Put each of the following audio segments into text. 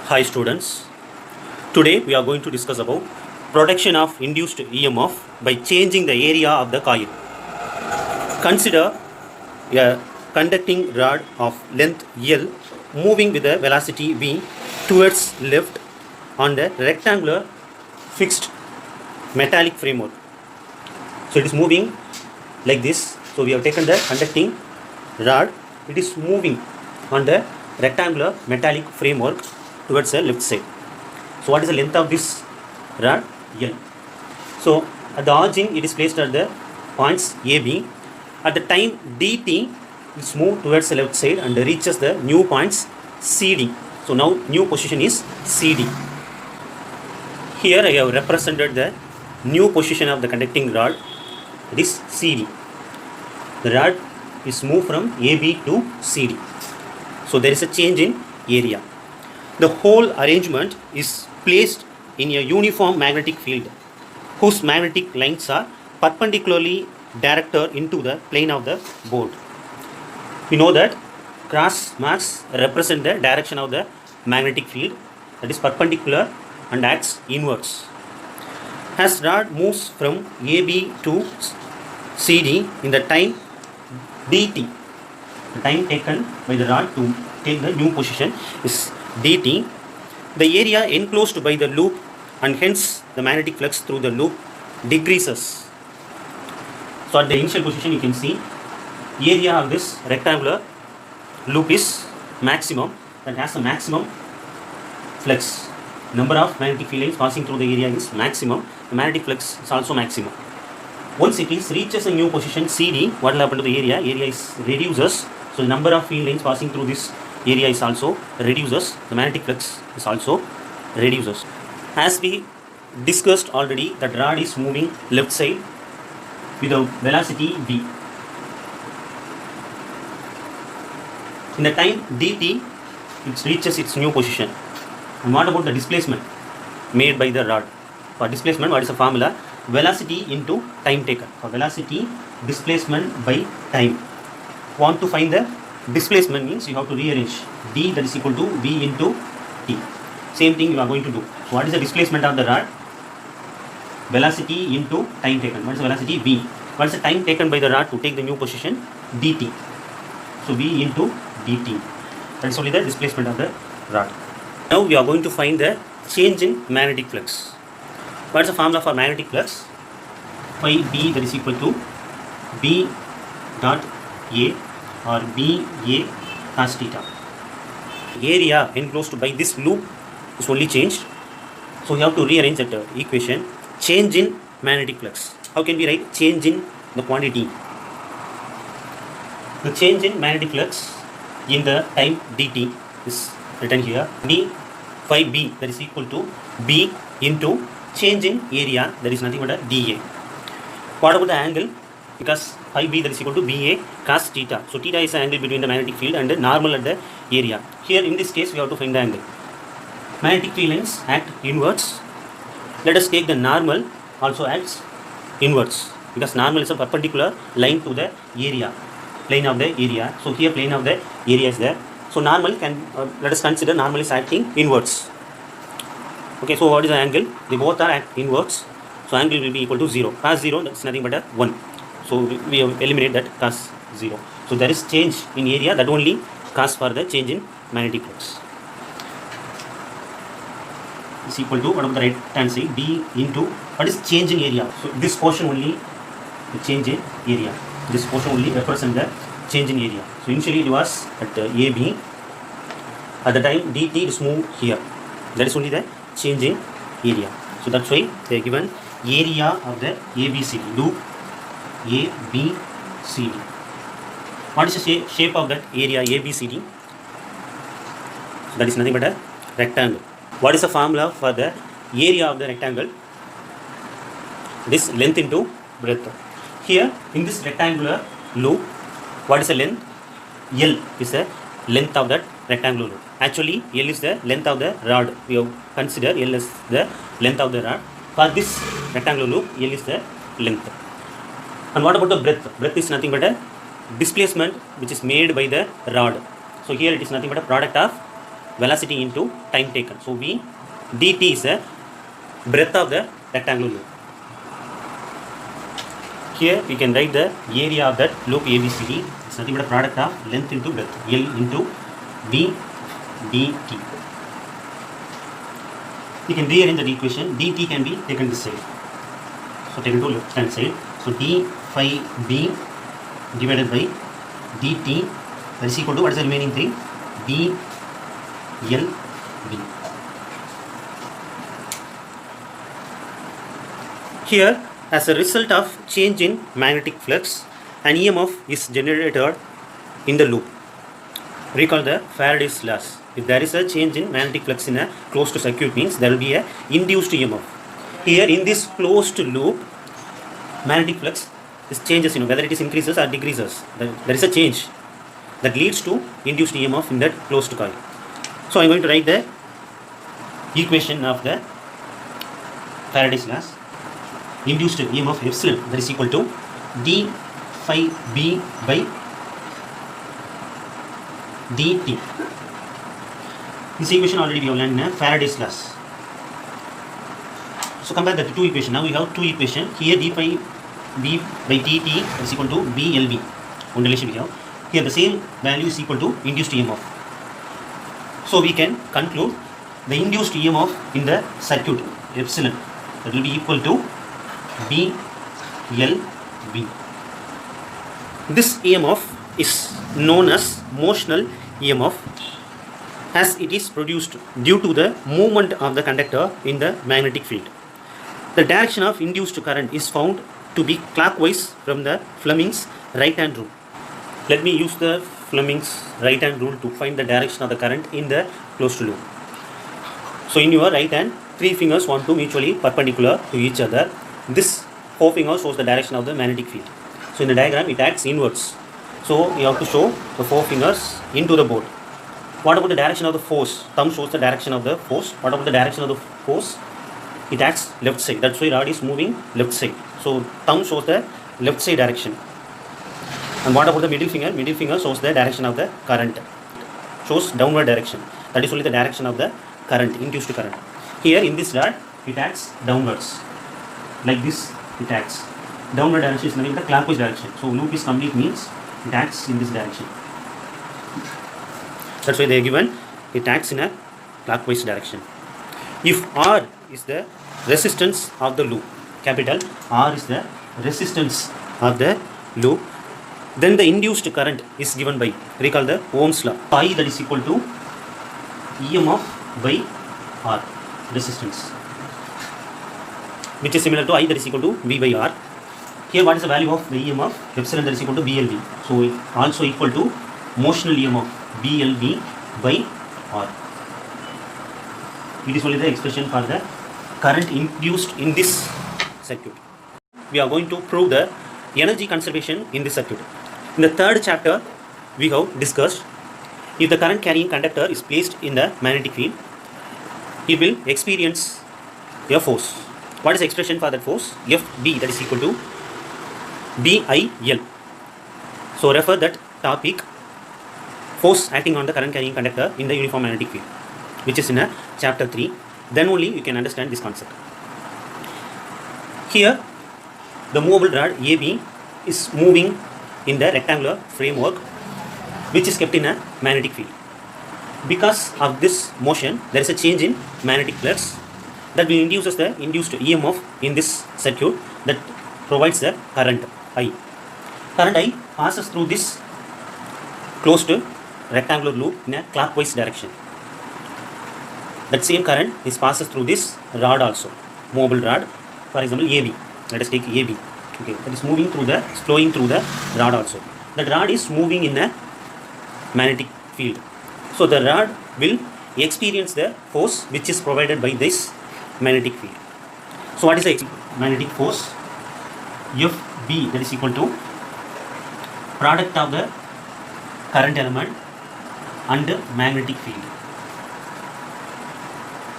Hi students, today we are going to discuss about production of induced EMF by changing the area of the coil. Consider a conducting rod of length L moving with a velocity V towards left on the rectangular fixed metallic framework. So it is moving like this. So we have taken the conducting rod, it is moving on the rectangular metallic framework towards the left side. So what is the length of this rod? L. So at the origin it is placed at the points AB. At the time dt is moved towards the left side and reaches the new points CD. So now new position is CD. Here I have represented the new position of the conducting rod. It is CD. The rod is moved from AB to CD. So there is a change in area. The whole arrangement is placed in a uniform magnetic field whose magnetic lines are perpendicularly directed into the plane of the board. We know that cross marks represent the direction of the magnetic field, that is perpendicular and acts inwards. As rod moves from AB to CD in the time dt, the time taken by the rod to take the new position is dt, the area enclosed by the loop and hence the magnetic flux through the loop decreases. So at the initial position you can see area of this rectangular loop is maximum, that has the maximum flux. Number of magnetic field lines passing through the area is maximum, the magnetic flux is also maximum. Once it reaches a new position CD, what will happen to the area? Area is reduces, so the number of field lines passing through this area is also reduces, the magnetic flux is also reduces. As we discussed already, that rod is moving left side with a velocity v. In the time dt, it reaches its new position. And what about the displacement made by the rod? For displacement, what is the formula? Velocity into time taken. For velocity, displacement by time. Want to find the displacement means you have to rearrange d, that is equal to v into t. Same thing you are going to do. So what is the displacement of the rod? Velocity into time taken. What is the velocity? V. What is the time taken by the rod to take the new position? dt. So v into dt. That is only the displacement of the rod. Now we are going to find the change in magnetic flux. What is the formula for magnetic flux? Phi b, that is equal to b dot a or b a cos theta. Area enclosed by this loop is only changed. So we have to rearrange that equation. Change in magnetic flux. How can we write change in the quantity? The change in magnetic flux in the time dt is written here. B phi b, that is equal to b into change in area, that is nothing but a dA. What about the angle? Because phi b, that is equal to ba cos theta. So theta is the angle between the magnetic field and the normal at the area. Here in this case we have to find the angle. Magnetic field lines act inwards. Let us take the normal also acts inwards, because normal is a perpendicular line to the area, plane of the area. So here plane of the area is there. So normal can, let us consider normal is acting inwards. Okay, so what is the angle? They both are at inwards. So angle will be equal to 0. Cos 0, that's nothing but a 1. So we eliminate that cos 0. So there is change in area, that only cause for the change in magnetic flux. Is equal to, what about the right hand side? D into, what is change in area? So this portion only the change in area. This portion only represent the change in area. So initially it was at AB. At the time dt is moved here. That is only the change in area. So that's why they are given area of the ABCD, loop ABCD. What is the shape of that area ABCD? So that is nothing but a rectangle. What is the formula for the area of the rectangle? This length into breadth. Here in this rectangular loop, what is the length? L is the length of that rectangular loop. Actually L is the length of the rod. We have considered L as the length of the rod. For this rectangular loop, L is the length. And what about the breadth? Breadth is nothing but a displacement which is made by the rod. So here it is nothing but a product of velocity into time taken. So V dt is the breadth of the rectangular loop. Here we can write the area of that loop ABCD. It's nothing but a product of length into breadth, L into V dt. We can rearrange the equation. Dt can be taken this side. So taken to left hand side. So d phi b divided by dt, that is equal to, what is the remaining thing? d L V. Here, as a result of change in magnetic flux, an EMF is generated in the loop. Recall the Faraday's laws. If there is a change in magnetic flux in a closed circuit, means there will be a induced EMF. Here in this closed loop, magnetic flux is changes, whether it is increases or decreases. There is a change that leads to induced EMF in that closed coil. So I am going to write the equation of the Faraday's laws. Induced EMF epsilon, that is equal to d phi b by dt. This equation already we have learned in Faraday's laws. So compare the two equations. Now we have two equations. Here d phi b by dt is equal to BLV. One relation we have. Here the same value is equal to induced EMF. So we can conclude the induced EMF in the circuit epsilon, that will be equal to BLV. This EMF is known as motional EMF, as it is produced due to the movement of the conductor in the magnetic field. The direction of induced current is found to be clockwise from the Fleming's right hand rule. Let me use the Fleming's right hand rule to find the direction of the current in the closed loop. So in your right hand, three fingers want to mutually perpendicular to each other. This four fingers shows the direction of the magnetic field. So in the diagram it acts inwards. So you have to show the four fingers into the board. What about the direction of the force? Thumb shows the direction of the force. What about the direction of the force? It acts left side. That's why rod is moving left side. So thumb shows the left side direction. And what about the middle finger? Middle finger shows the direction of the current. Shows downward direction. That is only the direction of the current, induced current. Here in this rod, it acts downwards. Like this, it acts. Downward direction is nothing but the clockwise direction. So loop is complete means it acts in this direction. That's why they are given it acts in a clockwise direction. If R is the resistance of the loop, capital R is the resistance of the loop, then the induced current is given by, recall the Ohm's law, I, that is equal to EMF by R, resistance, which is similar to I, that is equal to V by R. Here what is the value of the EMF? Epsilon, that is equal to BLV. So it also equal to motional EMF BLV by R. It is only the expression for the current induced in this circuit. We are going to prove the energy conservation in this circuit. In the third chapter, we have discussed if the current carrying conductor is placed in the magnetic field, it will experience a force. What is the expression for that force? FB, that is equal to BIL. So refer that topic, force acting on the current carrying conductor in the uniform magnetic field, which is in chapter 3. Then only you can understand this concept. Here, the movable rod AB is moving in the rectangular framework, which is kept in a magnetic field. Because of this motion, there is a change in magnetic flux that will induce the induced EMF in this circuit that provides the current I. Current I passes through this closed rectangular loop in a clockwise direction. That same current is passes through this rod also, movable rod, for example AB. Let us take AB. Okay, that is moving through the, flowing through the rod also. That rod is moving in a magnetic field. So the rod will experience the force which is provided by this magnetic field. So what is the magnetic force? FB, that is equal to product of the current element and magnetic field.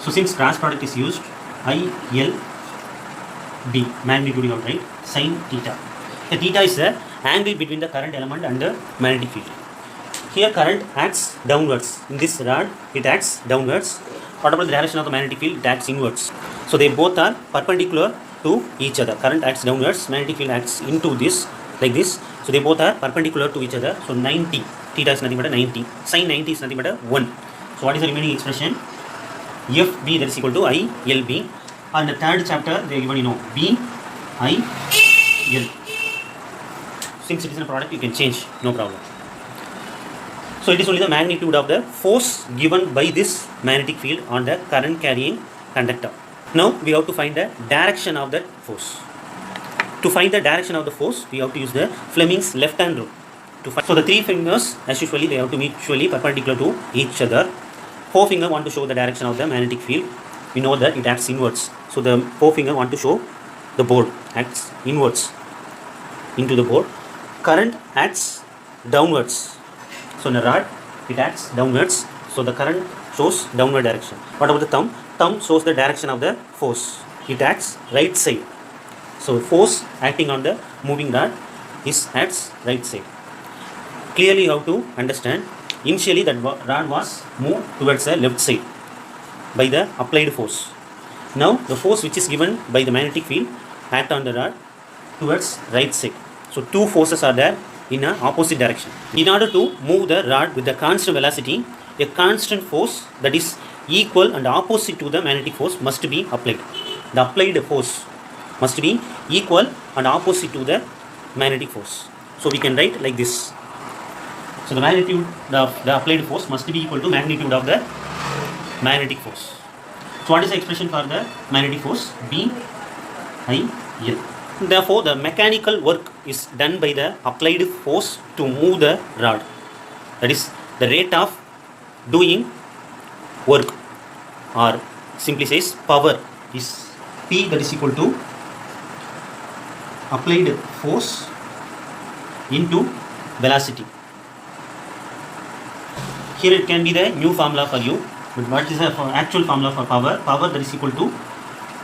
So since cross product is used, ILD, magnitude you have right, sin theta. The theta is the angle between the current element and the magnetic field. Here current acts downwards. In this rod, it acts downwards. What about the direction of the magnetic field? It acts inwards. So they both are perpendicular to each other. Current acts downwards, magnetic field acts into this, like this. So they both are perpendicular to each other. So 90, theta is nothing but a 90. Sin 90 is nothing but a 1. So what is the remaining expression? FB, that is equal to ILB. And the third chapter, they given, BIL. Since it is a product, you can change, no problem. So it is only the magnitude of the force given by this magnetic field on the current carrying conductor. Now we have to find the direction of that force. To find the direction of the force, we have to use the Fleming's left hand rule. So the three fingers, as usually, they have to be mutually perpendicular to each other. Forefinger want to show the direction of the magnetic field. We know that it acts inwards. So the forefinger want to show the board acts inwards into the board. Current acts downwards. So in a rod, it acts downwards. So the current shows downward direction. What about the thumb? Thumb shows the direction of the force. It acts right side. So force acting on the moving rod is acts right side. Clearly you have to understand, initially that rod was moved towards the left side by the applied force. Now the force which is given by the magnetic field act on the rod towards right side. So two forces are there in an opposite direction. In order to move the rod with the constant velocity, a constant force that is equal and opposite to the magnetic force must be applied. The applied force must be equal and opposite to the magnetic force. So we can write like this. So the magnitude of the applied force must be equal to magnitude of the magnetic force. So what is the expression for the magnetic force? BIL. Therefore, the mechanical work is done by the applied force to move the rod. That is the rate of doing work, or simply says power, is P, that is equal to applied force into velocity. Here it can be the new formula for you, but what is the actual formula for power? Power, that is equal to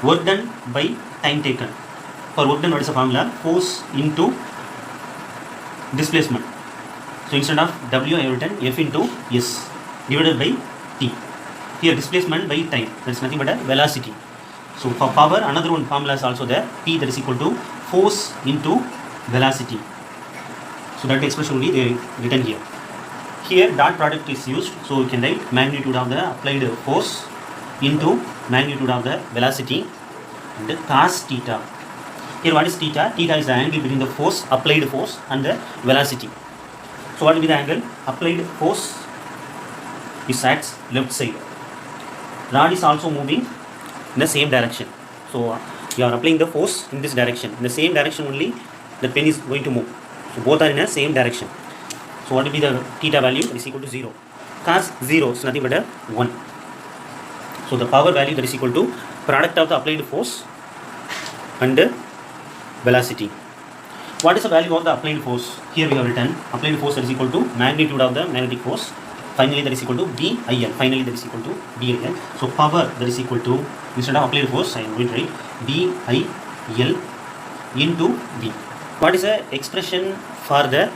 work done by time taken. For work done, what is the formula? Force into displacement. So instead of W, I have written F into S divided by T. Here displacement by time, that is nothing but a velocity. So for power, another one formula is also there. P, that is equal to force into velocity. So that expression only they written here. Here dot product is used, so we can write magnitude of the applied force into magnitude of the velocity and cos theta. Here what is theta? Theta is the angle between the force, applied force, and the velocity. So what will be the angle? Applied force is at left side. Rod is also moving in the same direction. So you are applying the force in this direction. In the same direction only the pen is going to move. So both are in the same direction. So what will be the theta value? That is equal to 0. Cos 0 is nothing but a 1. So the power value, that is equal to product of the applied force and velocity. What is the value of the applied force? Here we have written applied force, that is equal to magnitude of the magnetic force. Finally that is equal to BIL. Finally that is equal to BIL. So power, that is equal to, instead of applied force, I am going to write BIL into V. What is the expression for the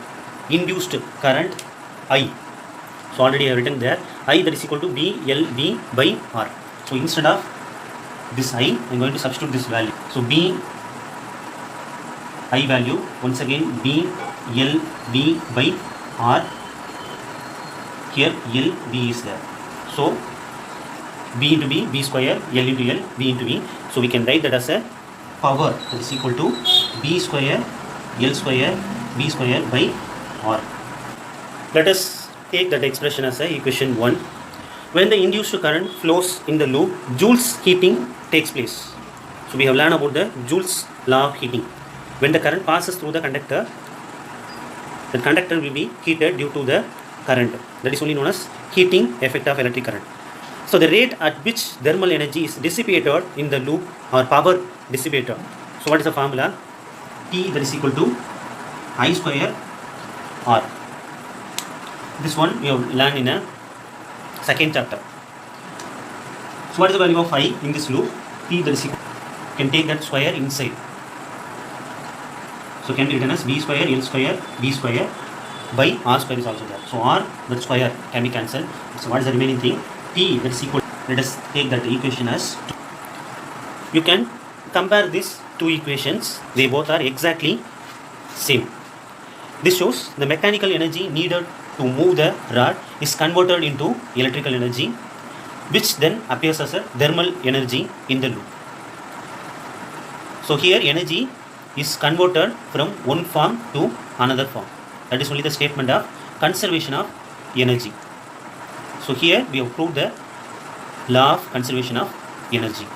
induced current I? So already I have written there I, that is equal to BLB by R. So instead of this I am going to substitute this value. So B I value, once again BLB by R. Here LB is there. So B into B, B square, L into L, B into V. So we can write that as a power, that is equal to B square, L square, B square by R. Let us take that expression as a equation 1. When the induced current flows in the loop, Joule's heating takes place. So we have learned about the Joule's law of heating. When the current passes through the conductor will be heated due to the current. That is only known as heating effect of electric current. So the rate at which thermal energy is dissipated in the loop, or power dissipated. So what is the formula? T, that is equal to I square R. This one we have learned in a second chapter. So what is the value of I in this loop? T, that is equal, can take that square inside. So can be written as B square, L square, B square. by r square is also there. So r that square can be cancelled. So what is the remaining thing? P that's equal. Let us take that equation as 2. You can compare these two equations. They both are exactly same. This shows the mechanical energy needed to move the rod is converted into electrical energy, which then appears as a thermal energy in the loop. So here energy is converted from one form to another form. That is only the statement of conservation of energy. So here we have proved the law of conservation of energy.